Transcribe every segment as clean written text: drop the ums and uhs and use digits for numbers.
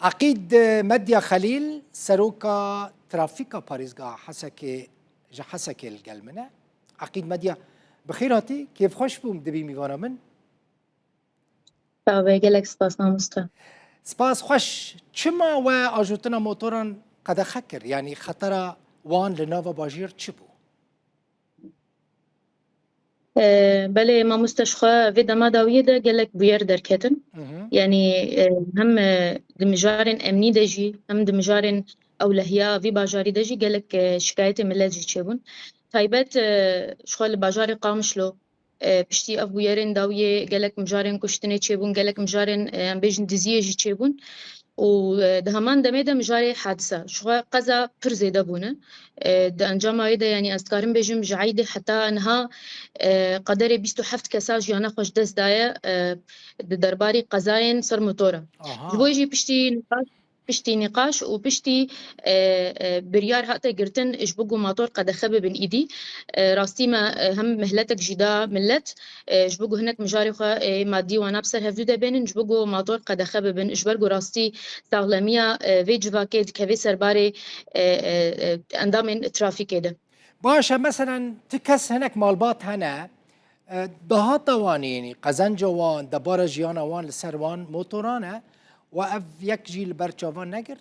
عقيد مديا خليل سروكا ترافيكا باريزغا حسكي القلمنة. عقيد مديا بخيراتي، كيف خوش بوم دبي ميوانا من؟ gelek spas namusta. سپاس خوش. چما و آجوتنا موتوران قد خكر يعني خطر وان لناوا باجير چبو؟ بله ما مستشخى في دما داوية ده gelek بوير دركتن يعني هم دمجارن امني دجي هم دمجارن اولهيا في باجاري دجي gelek شكاية ملاجي تشيبون تايبت شخال باجاري قامشلو پشتی اف بویرن داویه gelek مجارن کشتنه تشيبون gelek مجارن ام بيجن دزيه جي تشيبون و ده همان دمه ده مجاري حادثة شو قزا پر زيده بونه ده انجام هيدا يعني استكارم بيجم جعيدة حتى انها قدر 27 كسا جيانا خوش دست داية ده درباري قزاين سر موتورة جبو يجي بشتي نقاش وبشتي بريار حتى قرتن اجبقوا ماطور قد خبب بن ايدي راستي ما هم مهلتك جدا ملت جبقوا هناك مجاري خا مادي وانا بسر هفدو ده بين جبقوا ماطور قد خبب بن اجبرقوا راستي ساغلمية في جواكيد كفي سرباري اندام ترافيك ده باشا مثلا تكس هناك مالبات هنا دهات واني يعني قزنجة وان دبار جيانا وان لسروان موتورانه وأف يك جيل برچاوان نگرد؟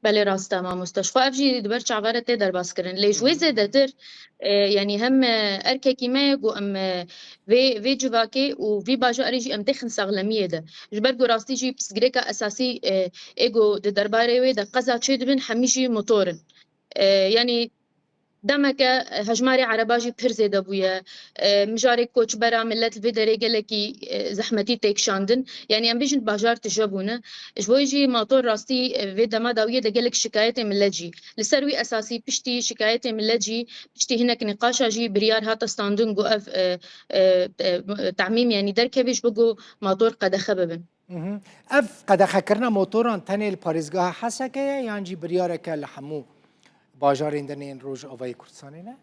بله راسته ما مستشفى افجي دبر چاوره ته در باس کرن ليجوي زدتر يعني هم ارككي ما يقو ام في جواكي و في باجو اريجي ام تخن سغلميه ده جبر راستي جي بسغريكا اساسي ايجو د درباري وي د قزا تشدبن حميجي موتورن يعني دمك هجماري عرباجي بيرزي دبويا مجاري كوتش برا ملت الفيدري قالكي زحمتي تيك شاندن يعني ام بيجن باجار تجابونا جويجي ماطور راستي في دما داويه دا قالك شكايتي من لجي لسروي اساسي بشتي شكايتي من لجي بشتي هناك نقاشا جي بريار هاتا ستاندون جو اف تعميم يعني دركبش بقو ماطور قد خببن اف قد خكرنا موتوران تاني الباريزغا حسكه يعني جي بريارك لحمو باجارين دنين روج اوفاي كردستانينه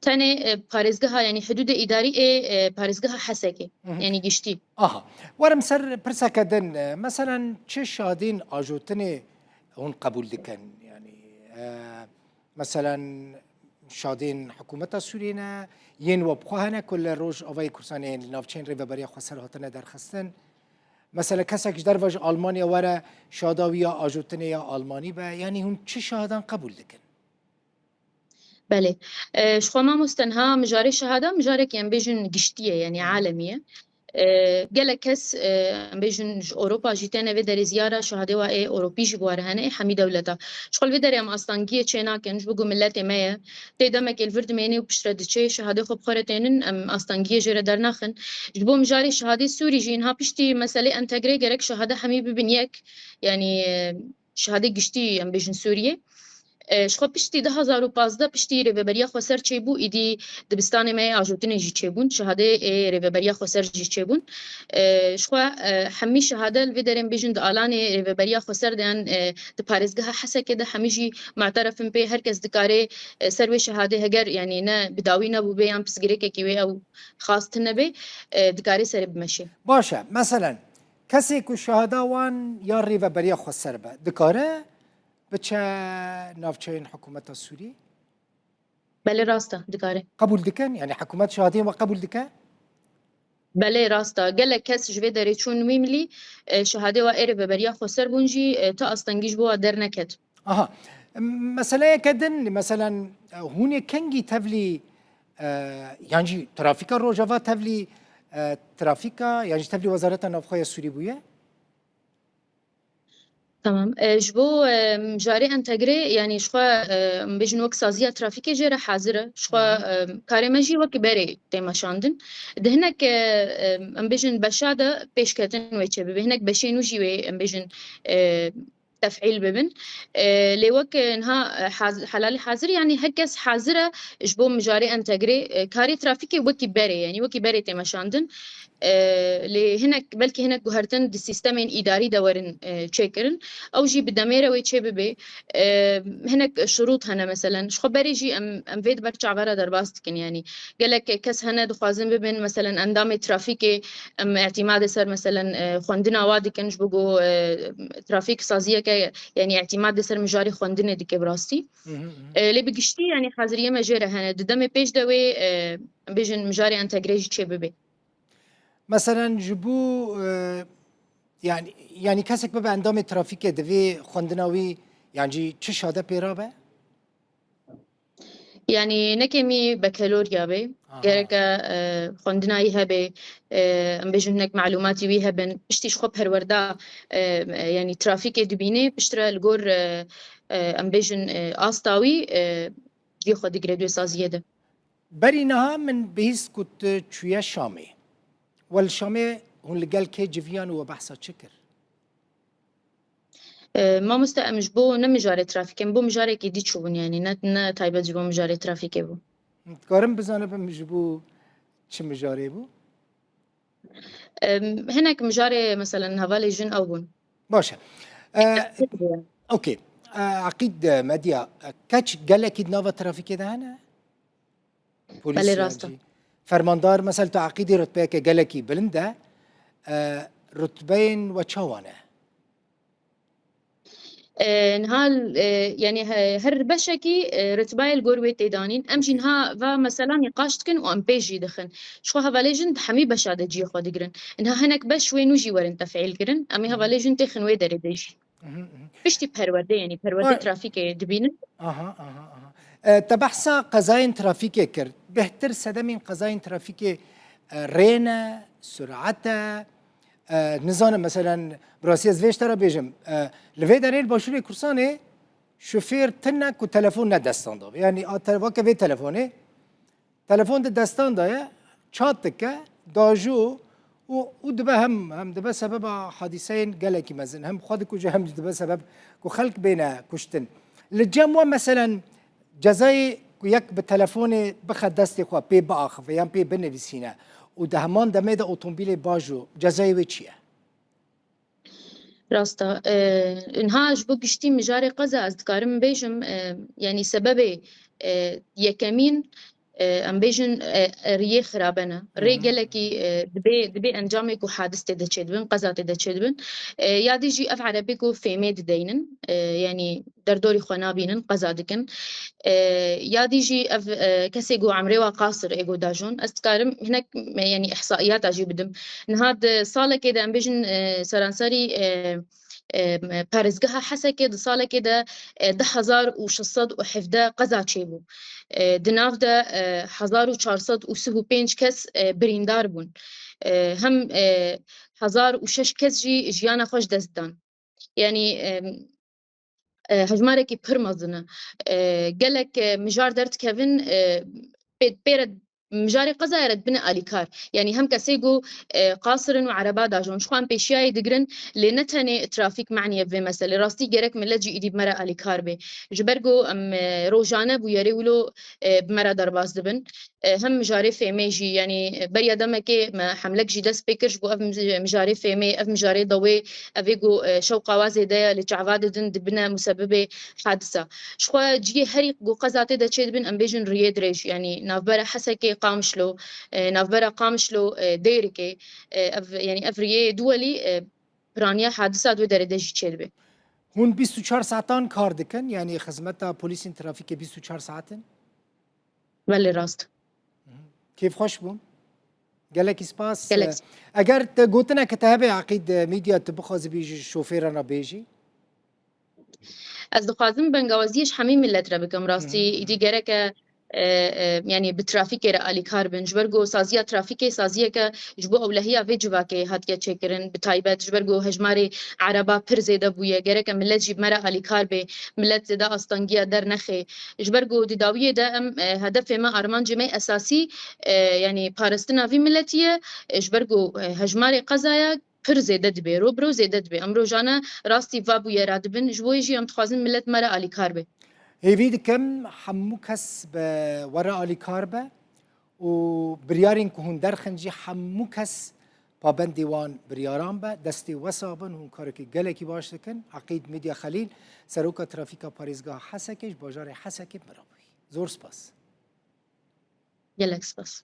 تاني باريزغا يعني حدود اداري باريزغا حسكه يعني قشتي ورم سر برسكدن مثلا چه شادين اجوتني هون قبول دكن يعني مثلا شادين حكومة سورينا ين وبخوهنا كل روج اوفاي كردستانين نافچين ريفبريا خسر هاتنا درخستن مثلا کسک در وجه آلمانیا وره شاداویا آجوتنه یا آلمانی به یعنی هم چه شهادان قبول دکن؟ بله شخو ما مستنها مجاري شهادة مجاري كيان بيجن قشتية يعني عالمية قال كس بيجن اوروبا جيتنا في دار زياره شهاده وا اوروبي جوار هنا حمي دولتا شغل في دار ام استانجيه تشينا كان جبو ملت ما تيدمك الفرد ميني وبشرد تشي شهاده خب خرتين ام استانجيه جره درناخن جبو مجاري شهاده سوري جينها بشتي مساله انتجري جرك شهاده حمي ببنيك يعني شهاده قشتي ام بيجن سوريه شخو پشتی 2015 پشتی ریوبریا خسر چی بو ایدی دبستان ما آجوتنی جی چی بون شهاده ریوبریا خسر جی چی بون شخو حمی شهاده الفيدرين بيجن دالان ریوبریا خسر دان دپارزگاه حسه كده حمی جی معترفن به هر کس دکاره سروي شهاده هگر يعني نه بداوی نه بو بیان پسگیره که کیوی او خاص تنبه دکاره سر بمشي باشه مثلا کسی که شهاده وان یا ریوبریا خسر به دکاره بچه نافچین حکومت سوری؟ بله راسته دکاره قبول دکن؟ یعنی حکومت شهادی و قبول دکن؟ بله راسته قال لك کس جوی داری چون میملی شهاده و ایره ببریا خسر بونجی تا استنگیش بو در نکد مثلا کدن مثلا هون کنگی تفلی يعني ترافيكا روجافا تفلي ترافيكا يعني تفلي وزارة النفخية السوري بويا؟ تمام جبو جاري انتجري يعني شخوا بيجن وقت سازية ترافيكي جرا حاضرة شخوا كارمجي وقت بري تيماشاندن دهنك بيجن بشادة بيش كتن ويتشبه بهنك بشينو جيوي بيجن تفعيل ببن لوك انها حلال حاضر يعني هكس حاضره جبو مجاري انتجري كاري ترافيكي وكي باري يعني وكي باري تمشاندن لهناك بلكي هناك جوهرتن دي سيستمين إداري دورن تشيكرن أو جي بدميرة ويتشي ببي هناك شروط هنا مثلا شو خبري جي أم فيد برجع برا درباستكن يعني قال لك كس هنا دخوازن ببن مثلا أندام ترافيكي أم اعتماد سر مثلا خوندنا وادي كنج بقو ترافيك سازية كي يعني اعتماد سر مجاري خوندنا دي كبراستي اللي بقشتي يعني حاضرية مجرى هنا دمي بيش دوي بيجن مجاري انتجريجي تشي ببي مثلا جبو يعني کسک به اندام ترافیک دوی خواندناوی يعني چه شاده پیرابه؟ يعني نكمي بكالوريا بي جركا خوندناي هبي ام بيجن هناك معلوماتي بيها بن بشتي شخوب هروردا يعني ترافيك دبيني بشترى الجور ام بيجن آستاوي دي خود جرادوي سازيده برينها من بهيس كنت شوية شامي والشامي هون لقال كي جفيان وبحثة شكر ما مستأمش بو نمجاري ترافيك بو مجاري كي دي تشوبن يعني نا تايبة جبو مجاري ترافيك بو تقارن بزانه بمجبو چه مجاري بو؟ هناك مجاري مثلا هفالي جن أو بون باشه اوكي عقيد مديا كاتش قال لك نوفا ترافيك ده هنا بله بوليس راستا فرماندار مثلا تو عقيدي رتبه قال لك بلنده رتبين وشوانه نهال يعني هر بشكي رتباي الجوروي تيدانين امشي نها و مثلا نقاشتكن وام بيجي دخن شو هذا ليجن بحمي بشاده جي خو دغرن انها هناك بش وين وجي ورن تفعيل كرن امي هذا ليجن تخن وي دري ديجي بشتي بهرودي يعني بهرودي ترافيك دبين تبحثا قضايا ترافيكي كرد بهتر سدمين قضايا ترافيكي رينا سرعته نظام مثلا براسي از ویش ترا بیجم لوی دریل باشوری کرسانه شوفیر تنک و تلفن ندستان داره یعنی آتر که وی تلفن دستان داره چاتکه داجو و دبه هم دبه سبب حادثين گلکی مزن هم خود کجا هم دبه سبب کو خلق بینه کشتن لجمع مثلا جزای یک به تلفن بخد دستی خوا پی باخ و یا پی بنویسینه و ده همان دمه ده اتومبیل باجو جزای و چیه؟ راستا انهاج بو گشتي مجاري قزا از دكارم بيجم يعني سببي يكمين ام بيجن ريه خرابنا ري قالكي دبي انجامي كو حادث تدچد بن قزا تدچد بن يادي جي اف عربيكو فيمي دينن يعني دردوري خنابينن قزا دكن يادي جي اف كسيغو عمري وقاصر ايغو داجون استكارم هناك يعني احصائيات اجي بدم نهاد صاله كده ام بيجن سرانسري پارێزگەها حەسەکێ di salekê de 10,617 qeza çêbû. Di nav de 1405 kes birîndar bûn. Hem 1006 kes jî jiyana xwe ji dest dan. Yani hejmarekî pir mezin e. Gelek mijar derdikevin pêre مجاري قزا يرد بنا اليكار يعني هم كسيجو قاصرن وعربا داجون شخوان بيشياي دقرن لنتني ترافيك معنيه في مسألة راستي جرك من لجي إدي بمرا اليكار بي جبرجو أم روجانا بويري ولو بمرا درباز دبن هم مجاري في ميجي يعني بريا دمك ما حملك جي دس بيكرش بو أف مجاري في مي أف مجاري ضوي أفيجو شوق وازي ده لتعفاد دن دبنا مسببة حادثة شخوا جي هري جو قزاتي ده تشيد بن أمبيجن ريد ريش يعني نافبرا حسكي قامشلو نافبرا قامشلو ديركي يعني افريي دولي برانيا حادثات ودردجي تشيد هون 24 ساعتان کار دکن یعنی خدمت پلیس ترافیک 24 ساعتن بله راست كيف خوش بون قالك سباس قالك اگر قلتنا كتابة عقيد ميديا تبخذ بيجي شوفيرنا بيجي از دخوازم بنگاوزیش همه ملت را بکم راستی ایدی گرکه يعني بترافيك رألي كاربن جبرجو سازيا ترافيكي سازيا ك جبو أولهية في جواكي هاتيا تشكرن بتايبات جبرجو هجماري عربا برزيدا بويا جرك ملت جيب مرة ألي كاربي ملت دا أستنجيا در نخي جبرجو دي داوية دا أم هدف ما أرمان جمعي أساسي يعني بارستنا في ملتية جبرجو هجماري قزايا پر زیده دبی رو برو زیده دبی امرو جانا راستی وابو یه رادبن جوی جی ام تخوازن ملت مرا علی کار به هیوید کم همو کس به ورا آلی کار به و بریارین که هون درخنجی همو کس پابند دیوان بریاران به دستی وسابن هون کار که گله کی باش دکن عقید میدیا خلیل سروکا ترافیکا پاریزگاه حسکش باجار حسکی مرابی زور سپاس گلک سپاس